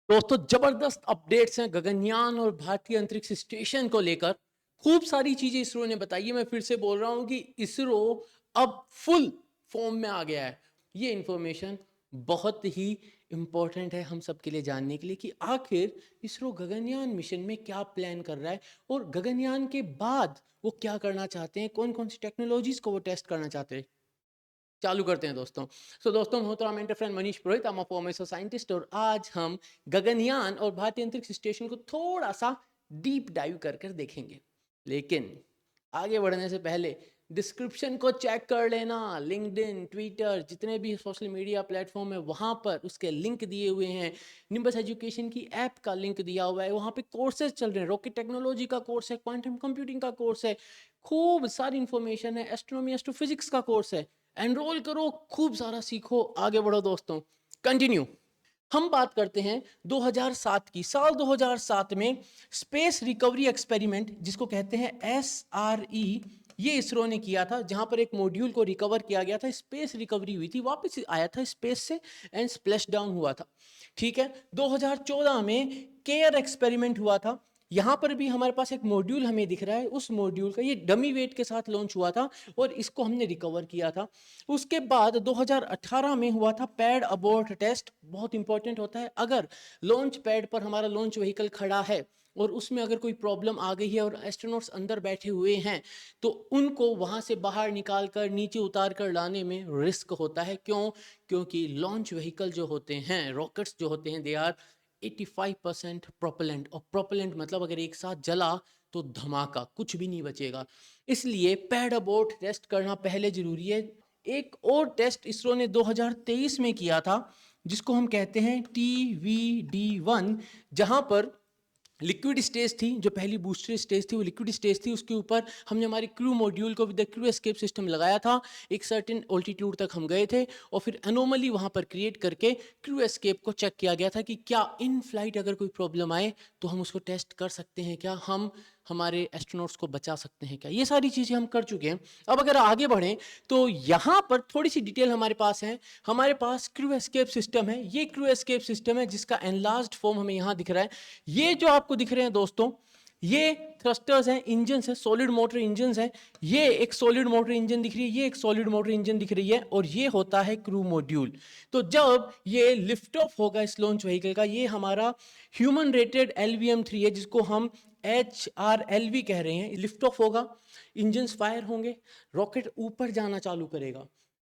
दोस्तों जबरदस्त अपडेट्स हैं गगनयान और भारतीय अंतरिक्ष स्टेशन को लेकर। खूब सारी चीजें इसरो ने बताई है। मैं फिर से बोल रहा हूं कि इसरो अब फुल फॉर्म में आ गया है। ये इंफॉर्मेशन बहुत ही इम्पोर्टेंट है हम सब के लिए जानने के लिए कि आखिर इसरो गगनयान मिशन में क्या प्लान कर रहा है और गगनयान के बाद वो क्या करना चाहते हैं, कौन कौन सी टेक्नोलॉजीज को वो टेस्ट करना चाहते हैं। चालू करते हैं दोस्तों। दोस्तों मैं हूं mentor friend Manish Purohit, I'm a former scientist और आज हम गगनयान और भारतीय अंतरिक्ष स्टेशन को थोड़ा सा डीप डाइव कर कर देखेंगे। लेकिन आगे बढ़ने से पहले डिस्क्रिप्शन को चेक कर लेना। लिंक्डइन, ट्विटर, जितने भी सोशल मीडिया प्लेटफॉर्म है वहां पर उसके लिंक दिए हुए हैं। निम्बस एजुकेशन की ऐप का लिंक दिया हुआ है, वहां पे कोर्सेज चल रहे हैं। रॉकेट टेक्नोलॉजी का कोर्स है, क्वांटम कंप्यूटिंग का कोर्स है, खूब सारी इंफॉर्मेशन है। एस्ट्रोनॉमी एस्ट्रोफिजिक्स का कोर्स है। एनरोल करो, खूब सारा सीखो, आगे बढ़ो दोस्तों। कंटिन्यू। हम बात करते हैं 2007 की। साल 2007 में स्पेस रिकवरी एक्सपेरिमेंट, जिसको कहते हैं SRE, ये इसरो ने किया था, जहां पर एक मॉड्यूल को रिकवर किया गया था। स्पेस रिकवरी हुई थी, वापस आया था स्पेस से एंड स्प्लैश डाउन हुआ था। ठीक है। 2014 में केयर एक्सपेरिमेंट हुआ था। यहां पर भी हमारे पास एक मॉड्यूल हमें दिख रहा है। उस मॉड्यूल का ये डमी वेट के साथ लॉन्च हुआ था और इसको हमने रिकवर किया था। उसके बाद 2018 में हुआ था पैड अबॉर्ट टेस्ट। बहुत इंपॉर्टेंट होता है, अगर लॉन्च पैड पर हमारा लॉन्च व्हीकल खड़ा है और उसमें अगर कोई प्रॉब्लम आ गई है और एस्ट्रोनॉट्स अंदर बैठे हुए हैं तो उनको वहां से बाहर निकाल कर नीचे उतार कर लाने में रिस्क होता है। क्यों? क्योंकि लॉन्च व्हीकल जो होते हैं, रॉकेट्स जो होते हैं, दे आर 85% प्रोपेलेंट। और प्रोपेलेंट मतलब अगर एक साथ जला तो धमाका, कुछ भी नहीं बचेगा। इसलिए पैड अबॉर्ट टेस्ट करना पहले जरूरी है। एक और टेस्ट इसरो ने 2023 में किया था, जिसको हम कहते हैं TVD-1, जहां पर लिक्विड स्टेज थी। जो पहली बूस्टर स्टेज थी वो लिक्विड स्टेज थी। उसके ऊपर हमने हमारे क्रू मॉड्यूल को विद क्रू एस्केप सिस्टम लगाया था। एक सर्टेन ऑल्टीट्यूड तक हम गए थे और फिर एनोमली वहां पर क्रिएट करके क्रू एस्केप को चेक किया गया था कि क्या इन फ्लाइट अगर कोई प्रॉब्लम आए तो हम उसको टेस्ट कर सकते हैं, क्या हम हमारे एस्ट्रोनॉट्स को बचा सकते हैं, क्या। ये सारी चीज़ें हम कर चुके हैं। अब अगर आगे बढ़ें तो यहाँ पर थोड़ी सी डिटेल हमारे पास है। हमारे पास क्रू एस्केप सिस्टम है। ये क्रू एस्केप सिस्टम है जिसका एनलार्ज्ड फॉर्म हमें यहाँ दिख रहा है। ये जो आपको दिख रहे हैं दोस्तों, ये थ्रस्टर्स हैं, इंजन्स हैं, सॉलिड मोटर इंजन्स हैं। ये एक सॉलिड मोटर इंजन दिख रही है, ये एक सॉलिड मोटर इंजन दिख रही है और ये होता है क्रू मॉड्यूल। तो जब ये लिफ्ट ऑफ होगा इस लॉन्च व्हीकल का, ये हमारा ह्यूमन रेटेड LVM-3 है, जिसको हम HRLV कह रहे हैं। लिफ्ट ऑफ होगा, इंजन्स फायर होंगे, रॉकेट ऊपर जाना चालू करेगा।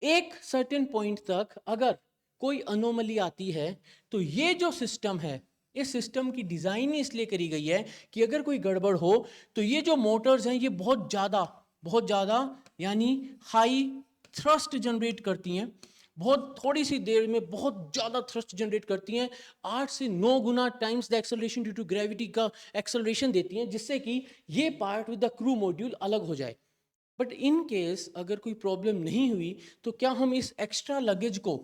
एक सर्टेन पॉइंट तक अगर कोई अनोमली आती है तो ये जो सिस्टम है, इस सिस्टम की डिजाइन इसलिए करी गई है कि अगर कोई गड़बड़ हो तो ये जो मोटर्स हैं ये बहुत ज्यादा यानी हाई थ्रस्ट जनरेट करती हैं। बहुत थोड़ी सी देर में बहुत ज्यादा थ्रस्ट जनरेट करती हैं। 8 से 9 गुना times the acceleration due to gravity का एक्सेलरेशन देती हैं, जिससे कि ये part with the crew module अलग हो जाए। बट इन केस अगर कोई प्रॉब्लम नहीं हुई तो क्या हम इस एक्स्ट्रा लगेज को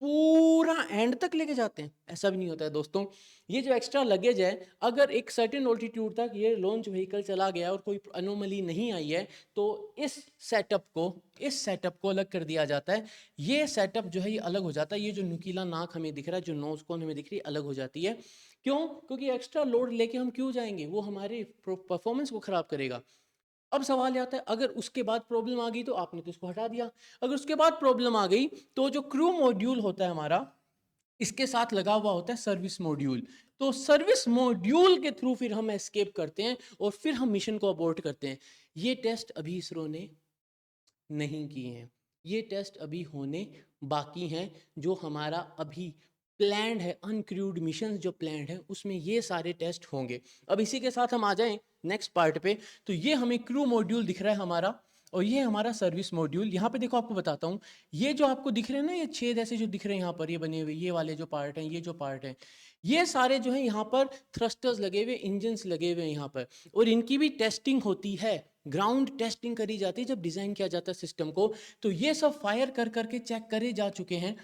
पूरा एंड तक लेके जाते हैं? ऐसा भी नहीं होता है दोस्तों। ये जो एक्स्ट्रा लगेज है, अगर एक सर्टेन ऑल्टीट्यूड तक ये लॉन्च व्हीकल चला गया और कोई अनोमली नहीं आई है तो इस सेटअप को अलग कर दिया जाता है। ये सेटअप जो है ये अलग हो जाता है। ये जो नुकीला नाक हमें दिख रहा है, जो नोज कोन हमें दिख रही है, अलग हो जाती है। क्यों? क्योंकि एक्स्ट्रा लोड लेके हम क्यों जाएंगे, वो हमारे परफॉर्मेंस को खराब करेगा। अब सवाल ये आता है, अगर उसके बाद प्रॉब्लम आ गई तो आपने तो उसको हटा दिया। अगर उसके बाद प्रॉब्लम आ गई तो जो क्रू मॉड्यूल होता है हमारा, इसके साथ लगा हुआ होता है सर्विस मॉड्यूल। तो सर्विस मॉड्यूल के थ्रू फिर हम एस्केप करते हैं और फिर हम मिशन को अबॉर्ट करते हैं। ये टेस्ट अभी इसरो ने नहीं किए हैं। ये टेस्ट अभी होने बाकी हैं। जो हमारा अभी प्लान्ड है, अनक्रूड मिशन जो प्लान्ड है, उसमें ये सारे टेस्ट होंगे। अब इसी के साथ हम आ जाएं नेक्स्ट पार्ट पे। तो ये हमें क्रू मॉड्यूल दिख रहा है हमारा और ये हमारा सर्विस मॉड्यूल। यहाँ पे देखो, आपको बताता हूँ। ये जो आपको दिख रहे हैं ना, ये छेद ऐसे जो दिख रहे हैं यहाँ पर, ये बने हुए, ये वाले जो पार्ट हैं, ये जो पार्ट हैं, ये सारे जो है यहाँ पर थ्रस्टर्स लगे हुए, इंजन्स लगे हुए हैं यहाँ पर। और इनकी भी टेस्टिंग होती है, ग्राउंड टेस्टिंग करी जाती है जब डिजाइन किया जाता है सिस्टम को। तो ये सब फायर कर करके चेक करे जा चुके हैं।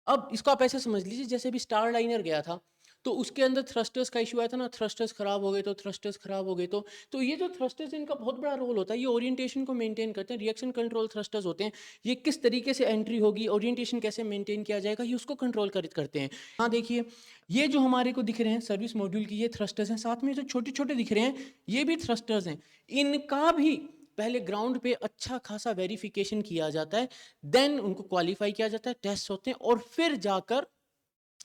अब इसको आप ऐसे समझ लीजिए जैसे भी स्टार लाइनर गया था, तो उसके अंदर थ्रस्टर्स का इशू आया था ना, थ्रस्टर्स खराब हो गए तो थ्रस्टर्स खराब हो गए तो ये जो थ्रस्टर्स इनका बहुत बड़ा रोल होता है, ये ओरिएंटेशन को मेंटेन करते हैं। रिएक्शन कंट्रोल थ्रस्टर्स होते हैं, ये किस तरीके से एंट्री होगी, ओरिएंटेशन कैसे मेंटेन किया जाएगा, ये उसको कंट्रोल करते हैं। हाँ देखिए, ये जो हमारे को दिख रहे हैं सर्विस मॉड्यूल की, ये थ्रस्टर्स हैं, साथ में जो छोटे छोटे दिख रहे हैं ये भी थ्रस्टर्स हैं। इनका भी पहले ग्राउंड पे अच्छा खासा वेरिफिकेशन किया जाता है, देन उनको क्वालिफाई किया जाता है, टेस्ट होते हैं और फिर जाकर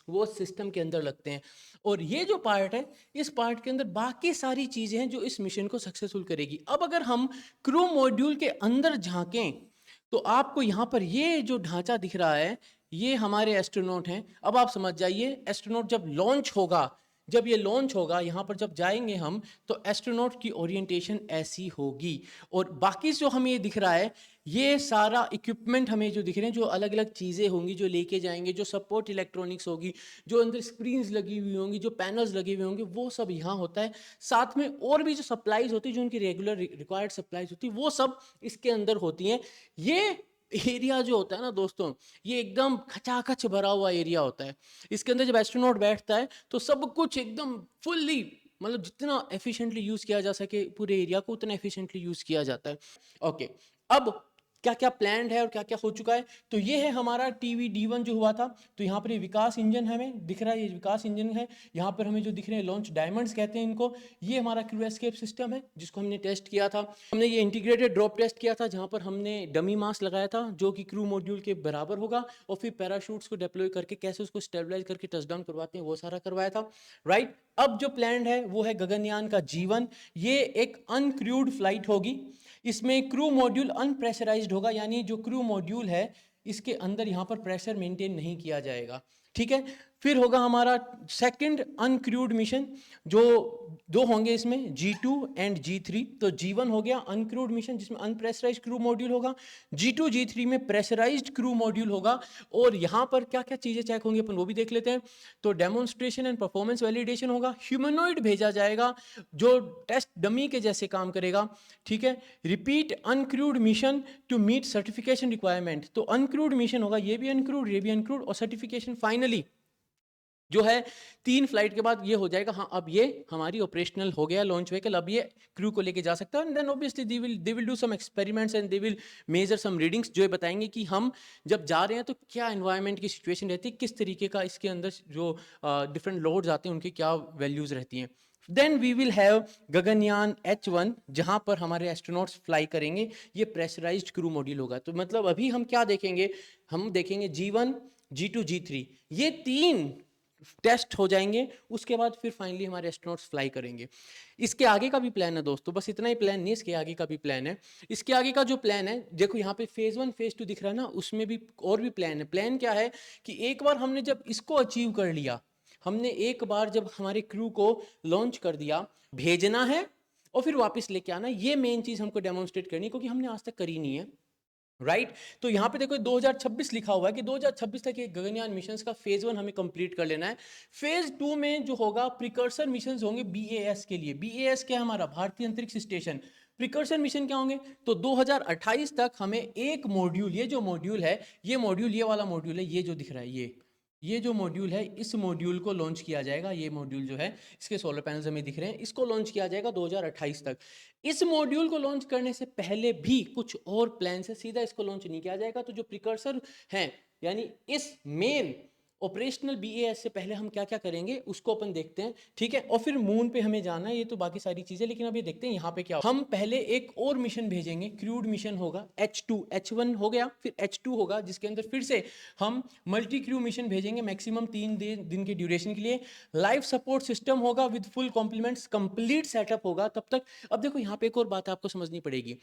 वो सिस्टम के अंदर लगते हैं। और ये जो पार्ट है, इस पार्ट के अंदर बाकी सारी चीज़ें हैं जो इस मिशन को सक्सेसफुल करेगी। अब अगर हम क्रू मॉड्यूल के अंदर झांकें तो आपको यहाँ पर ये जो ढांचा दिख रहा है, ये हमारे एस्ट्रोनॉट हैं। अब आप समझ जाइए, एस्ट्रोनॉट जब लॉन्च होगा, जब ये लॉन्च होगा यहाँ पर जब जाएंगे हम, तो एस्ट्रोनॉट की ओरिएंटेशन ऐसी होगी। और बाकी जो हमें ये दिख रहा है, ये सारा इक्विपमेंट हमें जो दिख रहे हैं, जो अलग अलग चीज़ें होंगी जो लेके जाएंगे, जो सपोर्ट इलेक्ट्रॉनिक्स होगी, जो अंदर स्क्रीन्स लगी हुई होंगी, जो पैनल्स लगे हुए होंगे, वो सब यहाँ होता है। साथ में और भी जो सप्लाईज होती है, जो उनकी रेगुलर रिक्वायर्ड सप्लाईज होती है, वो सब इसके अंदर होती हैं। ये एरिया जो होता है ना दोस्तों, ये एकदम खचाखच भरा हुआ एरिया होता है। इसके अंदर जब एस्ट्रोनॉट बैठता है तो सब कुछ एकदम फुल्ली, मतलब जितना एफिशिएंटली यूज़ किया जा सके पूरे एरिया को, उतना एफिशिएंटली यूज़ किया जाता है। ओके, अब क्या क्या प्लान्ड है और क्या क्या हो चुका है, तो ये है हमारा TVD1 जो हुआ था। तो यहाँ पर ये विकास इंजन हमें दिख रहा है, ये विकास इंजन है। यहाँ पर हमें जो दिख रहे हैं लॉन्च डायमंड्स कहते हैं इनको। ये हमारा क्रू एस्केप सिस्टम है जिसको हमने टेस्ट किया था। हमने ये इंटीग्रेटेड ड्रॉप टेस्ट किया था, जहाँ पर हमने डमी मास लगाया था जो कि क्रू मॉड्यूल के बराबर होगा, और फिर पैराशूट्स को डिप्लॉय करके कैसे उसको स्टेबलाइज करके टचडाउन करवाते हैं, वो सारा करवाया था। राइट, अब जो प्लान है वो है गगनयान का G1। ये एक अनक्रूड फ्लाइट होगी। इसमें क्रू मॉड्यूल अनप्रेशराइज्ड होगा, यानी जो क्रू मॉड्यूल है इसके अंदर यहाँ पर प्रेशर मेंटेन नहीं किया जाएगा। ठीक है, फिर होगा हमारा सेकंड अनक्रूड मिशन, जो दो होंगे इसमें, G2 एंड G3। तो G1 हो गया अनक्रूड मिशन जिसमें अनप्रेशराइज्ड क्रू मॉड्यूल होगा, G2 G3 में प्रेशराइज्ड क्रू मॉड्यूल होगा। और यहाँ पर क्या क्या चीज़ें चेक होंगी अपन वो भी देख लेते हैं। तो डेमोन्स्ट्रेशन एंड परफॉर्मेंस वैलिडेशन होगा, ह्यूमनॉइड भेजा जाएगा जो टेस्ट डमी के जैसे काम करेगा। ठीक है, repeat uncrewed mission to meet certification requirement. तो अनक्रूड मिशन होगा, ये भी अनक्रूड, ये भी अनक्रूड, और सर्टिफिकेशन फाइनली जो है 3 फ्लाइट के बाद ये हो जाएगा, हाँ अब ये हमारी ऑपरेशनल हो गया लॉन्च व्हीकल, अब ये क्रू को लेके जा सकता है। And then obviously they will do some experiments and they will measure some readings, जो ये बताएंगे कि हम जब जा रहे हैं तो क्या एनवायरनमेंट की सिचुएशन रहती है, किस तरीके का इसके अंदर जो डिफरेंट लोड्स आते हैं उनकी क्या वैल्यूज रहती हैं। Then we will have Gaganyaan H1, जहां पर हमारे एस्ट्रोनॉट्स फ्लाई करेंगे। ये प्रेशराइज्ड क्रू मॉड्यूल होगा। तो मतलब अभी हम क्या देखेंगे, हम देखेंगे G1, G2, G3, ये 3 टेस्ट हो जाएंगे। उसके बाद फिर फाइनली हमारे एस्ट्रोनॉट्स फ्लाई करेंगे। इसके आगे का भी प्लान है दोस्तों, बस इतना ही प्लान नहीं, इसके आगे का भी प्लान है। इसके आगे का जो प्लान है, देखो यहाँ पे फेज 1 फेज 2 दिख रहा है ना, उसमें भी और भी प्लान है। प्लान क्या है कि एक बार हमने जब इसको अचीव कर लिया, हमने एक बार जब हमारे क्रू को लॉन्च कर दिया, भेजना है और फिर वापस लेके आना, ये मेन चीज हमको डेमोन्स्ट्रेट करनी है, क्योंकि हमने आज तक करी नहीं है। राइट, तो यहाँ पे देखो 2026 लिखा हुआ है कि 2026 तक ये गगनयान मिशंस का फेज 1 हमें कंप्लीट कर लेना है। फेज 2 में जो होगा प्रिकर्सर मिशंस होंगे BAS के लिए। BAS क्या है हमारा, भारतीय अंतरिक्ष स्टेशन। प्रिकर्सर मिशन क्या होंगे, तो 2028 तक हमें एक मॉड्यूल, ये जो मॉड्यूल है, ये मॉड्यूल, ये वाला मॉड्यूल है, ये जो दिख रहा है, ये जो मॉड्यूल है, इस मॉड्यूल को लॉन्च किया जाएगा। ये मॉड्यूल जो है, इसके सोलर पैनल्स हमें दिख रहे हैं, इसको लॉन्च किया जाएगा 2028 तक। इस मॉड्यूल को लॉन्च करने से पहले भी कुछ और प्लान है, सीधा इसको लॉन्च नहीं किया जाएगा। तो जो प्रिकर्सर हैं, यानी इस मेन ऑपरेशनल BAS से पहले हम क्या क्या करेंगे उसको अपन देखते हैं। ठीक है, और फिर मून पे हमें जाना है, ये तो बाकी सारी चीजें, लेकिन अब ये देखते हैं यहाँ पे क्या। हम पहले एक और मिशन भेजेंगे, क्रूड मिशन होगा H2। H1 हो गया, फिर H2 होगा, जिसके अंदर फिर से हम मल्टी क्रू मिशन भेजेंगे मैक्सिमम 3 दिन के ड्यूरेशन के लिए। लाइफ सपोर्ट सिस्टम होगा with full complements, complete setup होगा तब तक। अब देखो यहाँ पे एक और बात आपको समझनी पड़ेगी,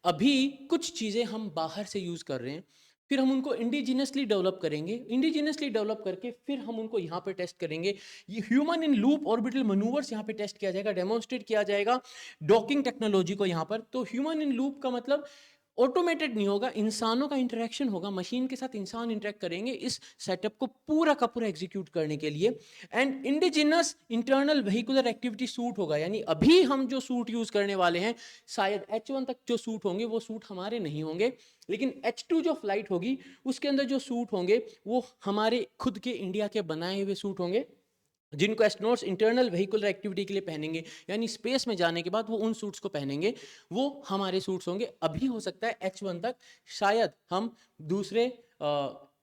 अभी कुछ चीजें हम बाहर से यूज कर रहे हैं, फिर हम उनको इंडिजिनसली डेवलप करेंगे, इंडिजिनसली डेवलप करके फिर हम उनको यहाँ पे टेस्ट करेंगे। ये human in loop orbital manoeuvres यहाँ पे टेस्ट किया जाएगा, डेमोन्स्ट्रेट किया जाएगा डॉकिंग टेक्नोलॉजी को यहाँ पर। तो ह्यूमन इन लूप का मतलब ऑटोमेटेड नहीं होगा, इंसानों का इंटरेक्शन होगा, मशीन के साथ इंसान इंटरेक्ट करेंगे इस सेटअप को पूरा का पूरा एग्जीक्यूट करने के लिए। And indigenous internal vehicular activity suit होगा, यानी अभी हम जो सूट यूज करने वाले हैं, शायद H1 तक जो सूट होंगे वो सूट हमारे नहीं होंगे, लेकिन H2 जो फ्लाइट होगी उसके अंदर जो सूट होंगे वो हमारे खुद के इंडिया के बनाए हुए सूट होंगे। जिनको एस्ट्रोनॉट्स इंटरनल व्हीकुलर एक्टिविटी के लिए पहनेंगे, यानी स्पेस में जाने के बाद वो उन सूट्स को पहनेंगे, वो हमारे सूट्स होंगे। अभी हो सकता है H1 तक शायद हम दूसरे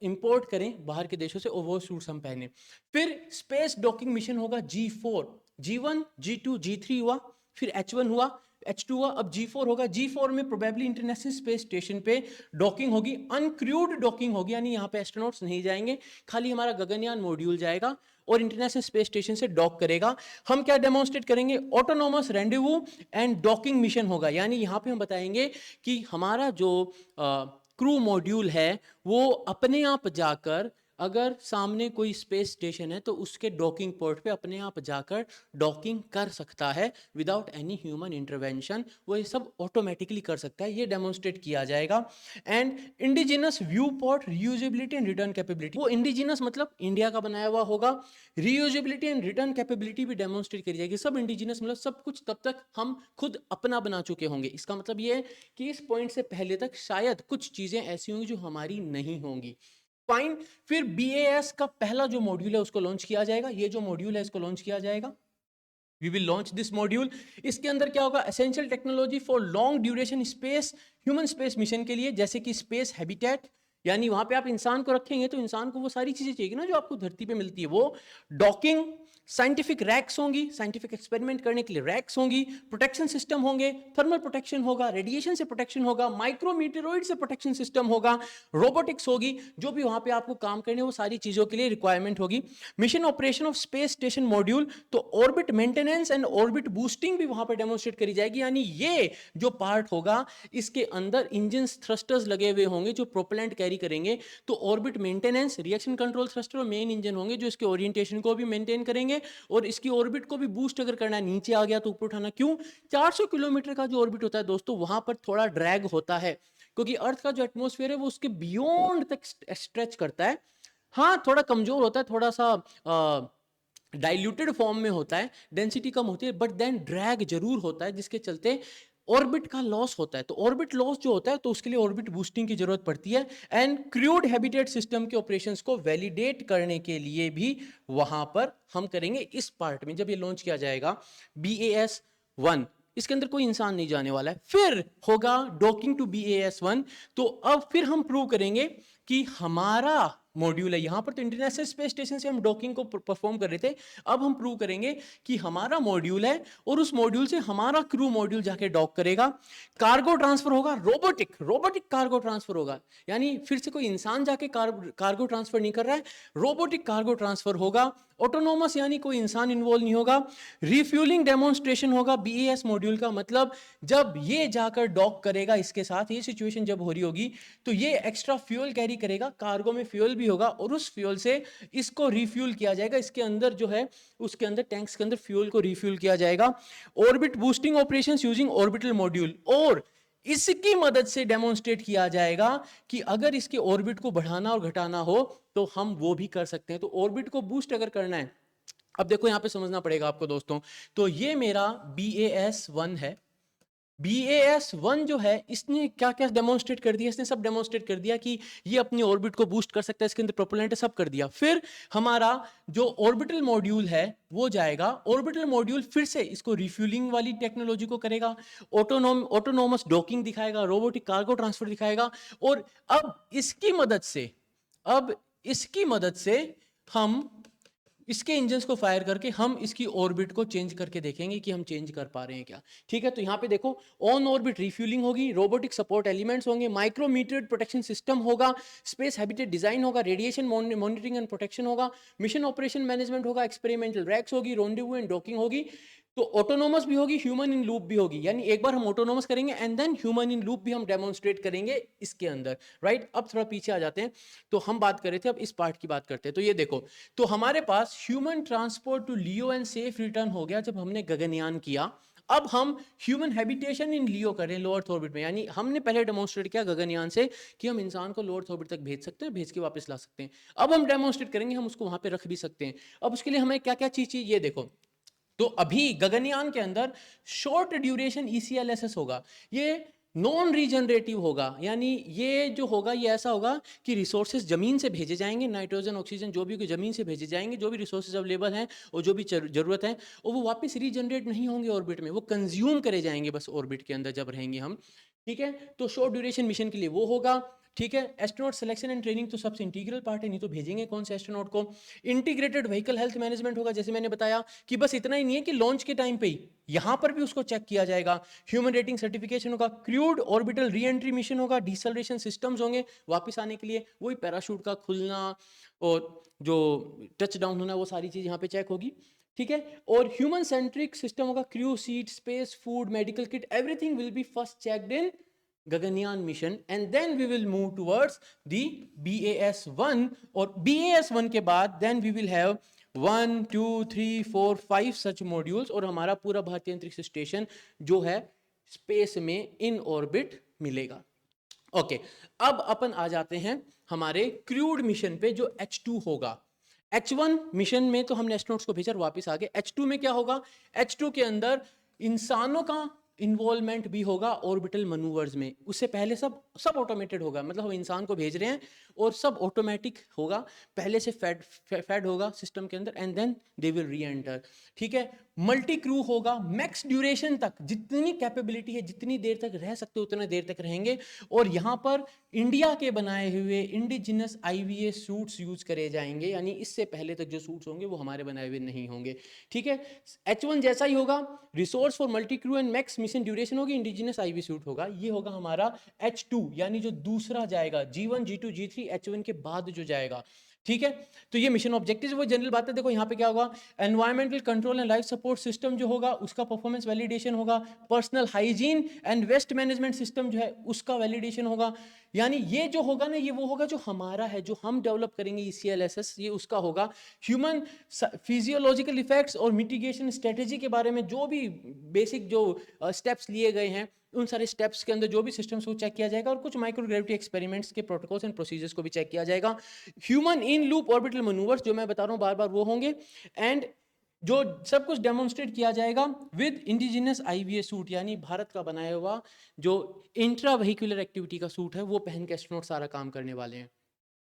इंपोर्ट करें बाहर के देशों से और वो सूट्स हम पहने। फिर स्पेस डॉकिंग मिशन होगा G4, G1 G2 G3 हुआ, फिर H1 हुआ, H2 हुआ, अब G4 होगा। G4 में प्रोबेबली इंटरनेशनल स्पेस स्टेशन पे डॉकिंग होगी, अनक्रूड डॉकिंग होगी, यानी यहाँ पे एस्ट्रोनॉट्स नहीं जाएंगे, खाली हमारा गगनयान मॉड्यूल जाएगा और इंटरनेशनल स्पेस स्टेशन से डॉक करेगा। हम क्या डेमोन्स्ट्रेट करेंगे? Autonomous rendezvous and docking mission होगा, यानी यहाँ पे हम बताएंगे कि हमारा जो क्रू मॉड्यूल है वो अपने आप जाकर, अगर सामने कोई स्पेस स्टेशन है तो उसके डॉकिंग पोर्ट पे अपने आप जाकर डॉकिंग कर सकता है विदाउट एनी ह्यूमन इंटरवेंशन, वो ये सब ऑटोमेटिकली कर सकता है, ये डेमोन्स्ट्रेट किया जाएगा। And indigenous view port reusability and return capability, वो इंडिजिनस मतलब इंडिया का बनाया हुआ होगा, रीयूजेबिलिटी एंड रिटर्न कैपेबिलिटी भी डेमोन्स्ट्रेट करी जाएगी। सब इंडिजिनस मतलब सब कुछ तब तक हम खुद अपना बना चुके होंगे। इसका मतलब ये है कि इस पॉइंट से पहले तक शायद कुछ चीजें ऐसी होंगी जो हमारी नहीं होंगी। फाइन। फिर BAS का पहला जो मॉड्यूल है उसको लॉन्च किया जाएगा, ये जो मॉड्यूल है इसको लॉन्च किया जाएगा, we will launch this module. इसके अंदर क्या होगा? Essential technology for long duration space, human space mission के लिए, जैसे कि स्पेस हैबिटेट, यानी वहां पे आप इंसान को रखेंगे तो इंसान को वो सारी चीजें चाहिए ना जो आपको धरती पे मिलती है, वो डॉकिंग, साइंटिफिक रैक्स होंगी, साइंटिफिक एक्सपेरिमेंट करने के लिए रैक्स होंगी, प्रोटेक्शन सिस्टम होंगे, थर्मल प्रोटेक्शन होगा, रेडिएशन से प्रोटेक्शन होगा, माइक्रोमीटेरोइड से प्रोटेक्शन सिस्टम होगा, रोबोटिक्स होगी, जो भी वहां पे आपको काम करने वो सारी चीजों के लिए रिक्वायरमेंट होगी। Mission operation of space station module, तो orbit maintenance and orbit boosting भी वहां पर डेमोन्स्ट्रेट करी जाएगी, यानी ये जो पार्ट होगा इसके अंदर इंजन थ्रस्टर्स लगे हुए होंगे जो प्रोपेलेंट कैरी करेंगे, तो orbit maintenance, reaction control thruster और मेन इंजन होंगे जो इसके ओरिएंटेशन को भी मेंटेन करेंगे और इसकी ऑर्बिट को भी बूस्ट अगर करना है, नीचे आ गया तो ऊपर उठाना। क्यों? 400 किलोमीटर का जो ऑर्बिट होता है दोस्तों, वहां पर थोड़ा ड्रैग होता है क्योंकि अर्थ का जो एटमॉस्फेयर है वो उसके बियॉन्ड तक स्ट्रेच करता है। हाँ, थोड़ा कमजोर होता है, थोड़ा सा डाइल्यूटेड फॉर्म में होता है, डेंसिटी कम होती है, बट देन ड्रैग जरूर होता है जिसके चलते ऑर्बिट का लॉस होता है। तो ऑर्बिट लॉस जो होता है तो उसके लिए ऑर्बिट बूस्टिंग की जरूरत पड़ती है। एंड क्रूड हैबिटेट सिस्टम के ऑपरेशंस को वैलिडेट करने के लिए भी वहां पर हम करेंगे इस पार्ट में, जब ये लॉन्च किया जाएगा BAS-1, इसके अंदर कोई इंसान नहीं जाने वाला है। फिर होगा डॉकिंग टू BAS-1, तो अब फिर हम प्रूव करेंगे कि हमारा मॉड्यूल है, यहां पर तो इंटरनेशनल स्पेस स्टेशन से हम डॉकिंग को परफॉर्म कर रहे थे, अब हम प्रूव करेंगे कि हमारा मॉड्यूल है और उस मॉड्यूल से हमारा क्रू मॉड्यूल जाके डॉक करेगा। कार्गो ट्रांसफर होगा, रोबोटिक कार्गो ट्रांसफर होगा, यानी फिर से कोई इंसान जाके कार्गो ट्रांसफर नहीं कर रहा है, रोबोटिक कार्गो ट्रांसफर होगा। ऑटोनोमस यानी कोई इंसान इन्वॉल्व नहीं होगा। रिफ्यूलिंग डेमोन्स्ट्रेशन होगा BAS मॉड्यूल का, मतलब जब ये जाकर डॉक करेगा इसके साथ, ये सिचुएशन जब हो रही होगी तो ये एक्स्ट्रा फ्यूल कैरी करेगा, कार्गो में फ्यूल भी होगा और उस फ्यूल से इसको रिफ्यूल किया जाएगा, इसके अंदर जो है उसके अंदर टैंक्स के अंदर फ्यूल को रिफ्यूल किया जाएगा। Orbit boosting operations using orbital module, और इसकी मदद से डेमोन्स्ट्रेट किया जाएगा कि अगर इसके ऑर्बिट को बढ़ाना और घटाना हो तो हम वो भी कर सकते हैं। तो ऑर्बिट को बूस्ट अगर करना है, अब देखो यहां पे समझना पड़ेगा आपको दोस्तों, तो ये मेरा BAS-1 है। BAS-1 जो है इसने क्या क्या डेमोन्स्ट्रेट कर दिया? इसने सब डेमोन्स्ट्रेट कर दिया कि ये अपनी ऑर्बिट को बूस्ट कर सकता है, इसके अंदर प्रोपेलेंट है, सब कर दिया। फिर हमारा जो ऑर्बिटल मॉड्यूल है वो जाएगा, ऑर्बिटल मॉड्यूल फिर से इसको रिफ्यूलिंग वाली टेक्नोलॉजी को करेगा, ऑटोनोमस डॉकिंग दिखाएगा, रोबोटिक कार्गो ट्रांसफर दिखाएगा, और अब इसकी मदद से हम इसके इंजन्स को फायर करके हम इसकी ऑर्बिट को चेंज करके देखेंगे कि हम चेंज कर पा रहे हैं क्या। ठीक है, तो यहां पे देखो ऑन ऑर्बिट रिफ्यूलिंग होगी, रोबोटिक सपोर्ट एलिमेंट्स होंगे, माइक्रोमीटर्ड प्रोटेक्शन सिस्टम होगा, स्पेस हैबिटेट डिजाइन होगा, रेडिएशन मॉनिटरिंग एंड प्रोटेक्शन होगा, मिशन ऑपरेशन मैनेजमेंट होगा, एक्सपेरिमेंटल रैक्स होगी, रोंडेवू एंड डॉकिंग होगी, तो ऑटोनोमस भी होगी, ह्यूमन इन लूप भी होगी, यानी एक बार हम ऑटोनोमस करेंगे and then human in loop भी हम डेमोन्स्ट्रेट करेंगे इसके अंदर। राइट, अब थोड़ा पीछे आ जाते हैं, तो हम बात कर रहे थे, अब इस पार्ट की बात करते हैं। तो ये देखो, तो हमारे पास human transport to LEO and safe return हो गया जब हमने गगनयान किया। अब हम ह्यूमन हैबिटेशन इन लियो करें, लोअर ऑर्बिट में, यानी हमने पहले डेमोन्स्ट्रेट किया गगनयान से कि हम इंसान को लोअर ऑर्बिट तक भेज सकते हैं, भेज के वापस ला सकते हैं। अब हम डेमोन्स्ट्रेट करेंगे हम उसको वहां पे रख भी सकते हैं। अब उसके लिए हमें क्या क्या चीज चाहिए, ये देखो। तो अभी गगनयान के अंदर शॉर्ट ड्यूरेशन ECLSS होगा, ये नॉन रीजनरेटिव होगा, यानी ये जो होगा ये ऐसा होगा कि रिसोर्सेज ज़मीन से भेजे जाएंगे, नाइट्रोजन ऑक्सीजन जो भी ज़मीन से भेजे जाएंगे, जो भी रिसोर्सेज अवेलेबल हैं और जो भी ज़रूरत है, और वो वापस रीजनरेट नहीं होंगे ऑर्बिट में, वो कंज्यूम करे जाएंगे बस ऑर्बिट के अंदर जब रहेंगे हम। ठीक है, तो शॉर्ट ड्यूरेशन मिशन के लिए वो होगा। ठीक है, एस्ट्रोनॉट सिलेक्शन एंड ट्रेनिंग तो सबसे इंटीग्रल पार्ट है, नहीं तो भेजेंगे कौन से एस्ट्रोनॉट को। इंटीग्रेटेड व्हीकल हेल्थ मैनेजमेंट होगा, जैसे मैंने बताया कि बस इतना ही नहीं है कि लॉन्च के टाइम पे ही यहां पर भी उसको चेक किया जाएगा। ह्यूमन रेटिंग सर्टिफिकेशन होगा, crude orbital re entry mission होगा, डिसल्ट्रेशन सिस्टम्स होंगे वापस आने के लिए, वही पैराशूट का खुलना और जो टच डाउन होना, वो सारी चीज यहाँ पे चेक होगी। ठीक है, और ह्यूमन सेंट्रिक सिस्टम होगा, crew seat, space, food, medical kit, everything will B first checked in Gaganyaan mission, and then we will move towards the BAS1, और BAS1 के बाद then we will have 1 2 3 4 5 such modules, और हमारा पूरा भारतीय अंतरिक्ष station जो है स्पेस में इन ऑर्बिट मिलेगा। ओके, अब अपन आ जाते हैं हमारे क्रूड मिशन पे जो H2 होगा। H1 मिशन में तो हमने एस्ट्रोनॉट्स को भेजा और वापस आ गए। H2 में क्या होगा? H2 के अंदर इंसानों का इन्वॉल्वमेंट भी होगा ऑर्बिटल मनूवर्स में। उससे पहले सब सब ऑटोमेटेड होगा, मतलब हम इंसान को भेज रहे हैं और सब ऑटोमेटिक होगा, पहले से फेड होगा सिस्टम के अंदर, and then they will re enter. ठीक है, मल्टी क्रू होगा, मैक्स ड्यूरेशन तक जितनी कैपेबिलिटी है, जितनी देर तक रह सकते उतने देर तक रहेंगे, और यहाँ पर इंडिया के बनाए हुए इंडिजिनस IVA सूट्स यूज करे जाएंगे, यानी इससे पहले तक जो सूट्स होंगे वो हमारे बनाए हुए नहीं होंगे। ठीक है, H1 जैसा ही होगा, resource for multi crew and max mission duration होगी, इंडिजिनस IV सूट होगा। ये होगा हमारा H2, यानी जो दूसरा जाएगा, G1 G2 G3 H1 के बाद जो जाएगा। ठीक है, तो ये मिशन ऑब्जेक्टिव वो जनरल बात है। देखो यहाँ पे क्या होगा, environmental control and life support system जो होगा उसका परफॉर्मेंस वैलिडेशन होगा, personal hygiene and waste management system जो है उसका वैलिडेशन होगा। यानी ये जो होगा ना, ये वो होगा जो हमारा है, जो हम डेवलप करेंगे ECLSS, ये उसका होगा। ह्यूमन फिजियोलॉजिकल इफेक्ट्स और मिटिगेशन स्ट्रेटेजी के बारे में जो भी बेसिक जो स्टेप्स लिए गए हैं, उन सारे स्टेप्स के अंदर जो भी सिस्टम्स को चेक किया जाएगा, और कुछ माइक्रोग्रेविटी एक्सपेरिमेंट्स के प्रोटोकॉल्स एंड प्रोसीजर्स को भी चेक किया जाएगा। Human in loop orbital manoeuvres जो मैं बता रहा हूँ बार बार वो होंगे, एंड जो सब कुछ डेमोन्स्ट्रेट किया जाएगा विद इंडिजिनस IVA सूट, यानी भारत का बनाया हुआ जो इंट्रा व्हीकुलर एक्टिविटी का सूट है वो पहन के एस्ट्रोनॉट सारा काम करने वाले हैं।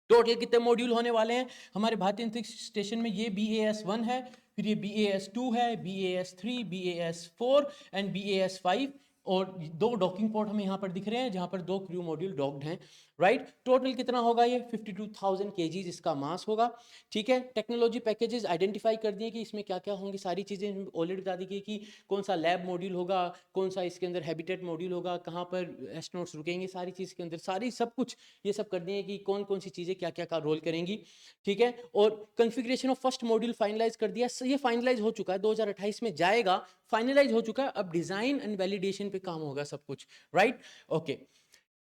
टोटल कितने मॉड्यूल होने वाले हैं हमारे भारतीय अंतरिक्ष स्टेशन में? ये BAS1 है, फिर ये BAS2 है, BAS3, BAS4 एंड BAS5, और दो डॉकिंग पोर्ट हमें यहाँ पर दिख रहे हैं जहाँ पर 2 क्रू मॉड्यूल डॉक्ड हैं। राइट, टोटल कितना होगा? ये 52,000 kg इसका मास होगा। ठीक है, टेक्नोलॉजी पैकेजेस आइडेंटिफाई कर दिए कि इसमें क्या क्या होंगे, सारी चीज़ें ऑलरेडी बता दी गई कि कौन सा लैब मॉड्यूल होगा, कौन सा इसके अंदर हैबिटेट मॉड्यूल होगा, कहाँ पर एस्ट्रोनॉट्स रुकेंगे, सारी चीज़ के अंदर सारी सब कुछ ये सब कर दिए कि कौन कौन सी चीज़ें क्या क्या का रोल करेंगी। ठीक है, और configuration of first module finalize कर दिया, ये फाइनलाइज हो चुका है, 2028 में जाएगा, फाइनलाइज हो चुका है। अब डिजाइन एंड वैलिडेशन पे काम होगा सब कुछ। राइट, ओके,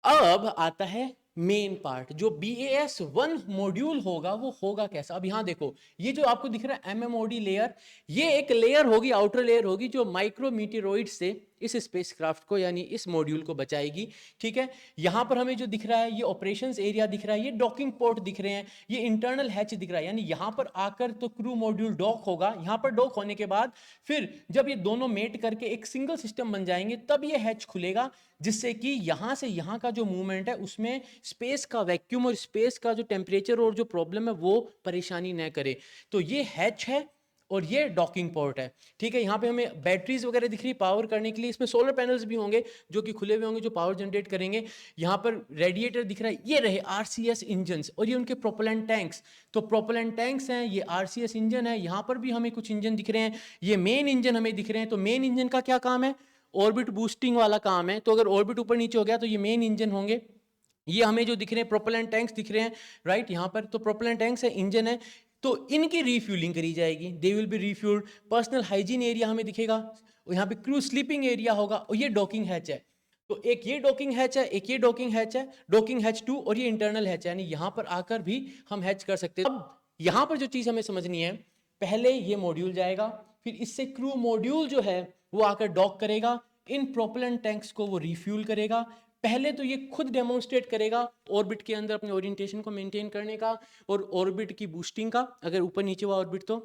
अब आता है मेन पार्ट, जो BAS1 मॉड्यूल होगा वो होगा कैसा। अब यहां देखो, ये जो आपको दिख रहा है MMOD लेयर, ये एक लेयर होगी, आउटर लेयर होगी, जो माइक्रोमीटेरोइड से इस स्पेसक्राफ्ट को यानी इस मॉड्यूल को बचाएगी। ठीक है, यहां पर हमें जो दिख रहा है ये ऑपरेशंस एरिया दिख रहा है, ये डॉकिंग पोर्ट दिख रहे हैं, ये इंटरनल हैच दिख रहा है, यानी यहां पर आकर तो क्रू मॉड्यूल डॉक होगा। यहां पर डॉक होने के बाद फिर जब ये दोनों मेट करके एक सिंगल सिस्टम बन जाएंगे तब ये हैच खुलेगा, जिससे कि यहां से यहां का जो मूवमेंट है उसमें स्पेस का वैक्यूम और स्पेस का जो टेम्परेचर और जो प्रॉब्लम है वो परेशानी न करे। तो ये हैच है और ये डॉकिंग पोर्ट है। ठीक है, यहाँ पे हमें बैटरीज वगैरह दिख रही है पावर करने के लिए, इसमें सोलर पैनल्स भी होंगे जो कि खुले हुए होंगे, जो पावर जनरेट करेंगे। यहाँ पर रेडिएटर दिख रहा है, ये रहे RCS इंजन्स, और ये उनके प्रोपेलेंट टैंक्स। तो प्रोपेलेंट टैंक्स हैं, ये RCS इंजन है, यहाँ पर भी हमें कुछ इंजन दिख रहे हैं, ये मेन इंजन हमें दिख रहे हैं। तो मेन इंजन का क्या काम है? ऑर्बिट बूस्टिंग वाला काम है। तो अगर ऑर्बिट ऊपर नीचे हो गया तो ये मेन इंजन होंगे। ये हमें जो दिख रहे हैं प्रोपेलेंट टैंक्स दिख रहे हैं, राइट, यहाँ पर तो प्रोपेलेंट टैंक्स है, इंजन है, तो इनकी रिफ्यूलिंग करी जाएगी, they will be refuelled. Personal hygiene area हमें दिखेगा, और यहाँ पे क्रू स्लीपिंग एरिया होगा, और ये डॉकिंग हैच है। तो एक ये डॉकिंग हैच है, एक ये डॉकिंग हैच है, डॉकिंग हैच 2, और ये इंटरनल हैच है, यानी यहाँ पर आकर भी हम हैच कर सकते हैं। अब यहाँ पर जो चीज़ हमें समझनी है, पहले ये मॉड्यूल जाएगा, फिर इससे क्रू मॉड्यूल जो है वो आकर डॉक करेगा, इन प्रोपेलेंट टैंक्स को वो रिफ्यूल करेगा। पहले तो ये खुद डेमोन्स्ट्रेट करेगा ऑर्बिट के अंदर अपने ओरिएंटेशन को मेंटेन करने का और ऑर्बिट की बूस्टिंग का, अगर ऊपर नीचे हुआ ऑर्बिट तो।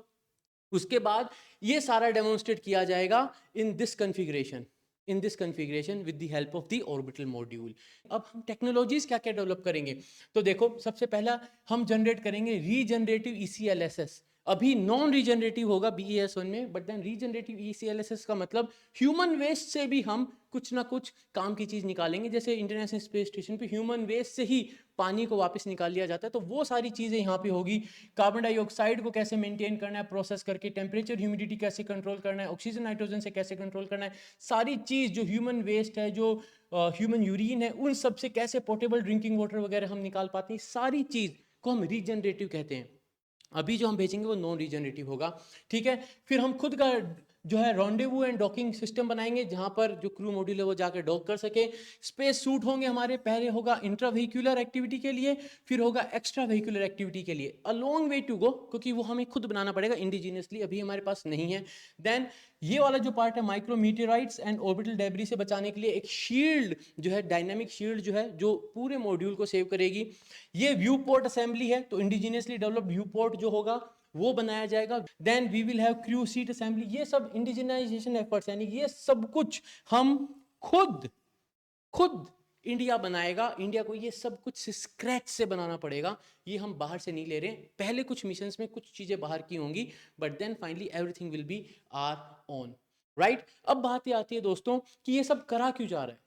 उसके बाद ये सारा डेमोन्स्ट्रेट किया जाएगा in this configuration. In this configuration with the help of the orbital module. अब हम टेक्नोलॉजीज क्या क्या डेवलप करेंगे, तो देखो सबसे पहला हम जनरेट करेंगे रीजनरेटिव ECLSS। अभी नॉन रीजनरेटिव होगा BES1 में, बट देन रीजनरेटिव ECLSS का मतलब ह्यूमन वेस्ट से भी हम कुछ ना कुछ काम की चीज निकालेंगे। जैसे इंटरनेशनल स्पेस स्टेशन पे ह्यूमन वेस्ट से ही पानी को वापस निकाल लिया जाता है, तो वो सारी चीजें यहाँ पे होगी। कार्बन डाइऑक्साइड को कैसे मेंटेन करना है प्रोसेस करके, टेम्परेचर ह्यूमिडिटी कैसे कंट्रोल करना है, ऑक्सीजन नाइट्रोजन से कैसे कंट्रोल करना है, सारी चीज जो ह्यूमन वेस्ट है, जो ह्यूमन यूरिन है, उन सब से कैसे पोर्टेबल ड्रिंकिंग वाटर वगैरह हम निकाल पाते हैं, सारी चीज को हम रीजनरेटिव कहते हैं। अभी जो हम भेजेंगे वो नॉन रीजनरेटिव होगा, ठीक है। फिर हम खुद का जो है रॉन्डेवू एंड डॉकिंग सिस्टम बनाएंगे, जहां पर जो क्रू मॉड्यूल है वो जाकर डॉक कर सके। स्पेस सूट होंगे हमारे, पहले होगा इंट्रा व्हीक्यूलर एक्टिविटी के लिए, फिर होगा एक्स्ट्रा व्हीक्यूलर एक्टिविटी के लिए। A long way to go, क्योंकि वो हमें खुद बनाना पड़ेगा इंडिजीनियसली, अभी हमारे पास नहीं है। देन ये वाला जो पार्ट है माइक्रो मीटेराइट्स एंड ऑर्बिटल डेब्री से बचाने के लिए एक शील्ड जो है, डायनामिक शील्ड जो है, जो पूरे मॉड्यूल को सेव करेगी। ये व्यू पोर्ट असेंबली है, तो इंडिजीनियसली डेवलप्ड व्यू पोर्ट जो होगा वो बनाया जाएगा। Then we will have crew seat assembly. ये सब इंडिजिनाइजेशन एफर्ट्स, यानी ये सब कुछ हम खुद खुद इंडिया बनाएगा। इंडिया को ये सब कुछ स्क्रैच से बनाना पड़ेगा, ये हम बाहर से नहीं ले रहे हैं। पहले कुछ मिशंस में कुछ चीजें बाहर की होंगी, but then finally everything will be our own, right. अब बात ये आती है दोस्तों कि ये सब करा क्यों जा रहा है।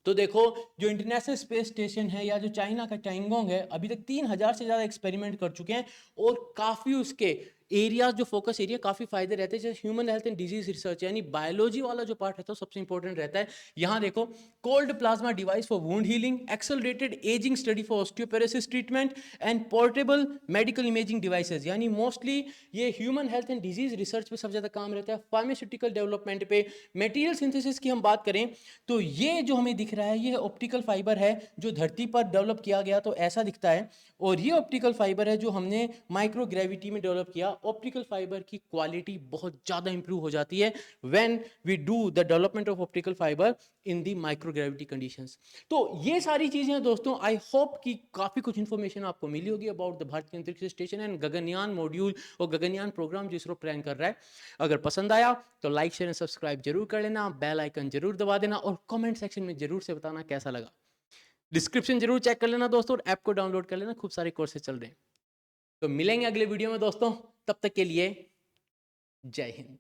तो देखो, जो इंटरनेशनल स्पेस स्टेशन है या जो चाइना का टाइंगोंग है, अभी तक 3000 से ज़्यादा एक्सपेरिमेंट कर चुके हैं, और काफ़ी उसके एरियाज, जो फोकस एरिया, काफ़ी फायदे रहते हैं। जैसे human health and disease research, यानी बायोलॉजी वाला जो पार्ट रहता है सबसे इंपॉर्टेंट रहता है। यहाँ देखो, cold plasma device for wound healing, accelerated ageing study for osteoporosis treatment and portable medical imaging devices. यानी मोस्टली ये human health and disease research पे सबसे ज़्यादा काम रहता है। फार्मास्यूटिकल डेवलपमेंट पे, मटेरियल सिंथेसिस की हम बात करें तो ये जो हमें दिख रहा है ये ऑप्टिकल फाइबर है, जो धरती पर डेवलप किया गया तो ऐसा दिखता है, और ये ऑप्टिकल फाइबर है जो हमने माइक्रो ग्रेविटी में डेवलप किया। ऑप्टिकल फाइबर की क्वालिटी बहुत ज़्यादा इंप्रूव हो जाती है when we do the development of optical fibre in the micro gravity conditions. तो ये सारी चीज़ें हैं दोस्तों। आई होप कि काफ़ी कुछ इंफॉर्मेशन आपको मिली होगी अबाउट द भारतीय अंतरिक्ष स्टेशन एंड गगनयान मॉड्यूल और गगनयान प्रोग्राम जो इसरो प्लान कर रहा है। अगर पसंद आया तो लाइक शेयर एंड सब्सक्राइब जरूर कर लेना, बेल आइकन जरूर दबा देना, और कमेंट सेक्शन में जरूर से बताना कैसा लगा। डिस्क्रिप्शन जरूर चेक कर लेना दोस्तों, और ऐप को डाउनलोड कर लेना, खूब सारे कोर्सेज चल रहे हैं। तो मिलेंगे अगले वीडियो में दोस्तों, तब तक के लिए जय हिंद।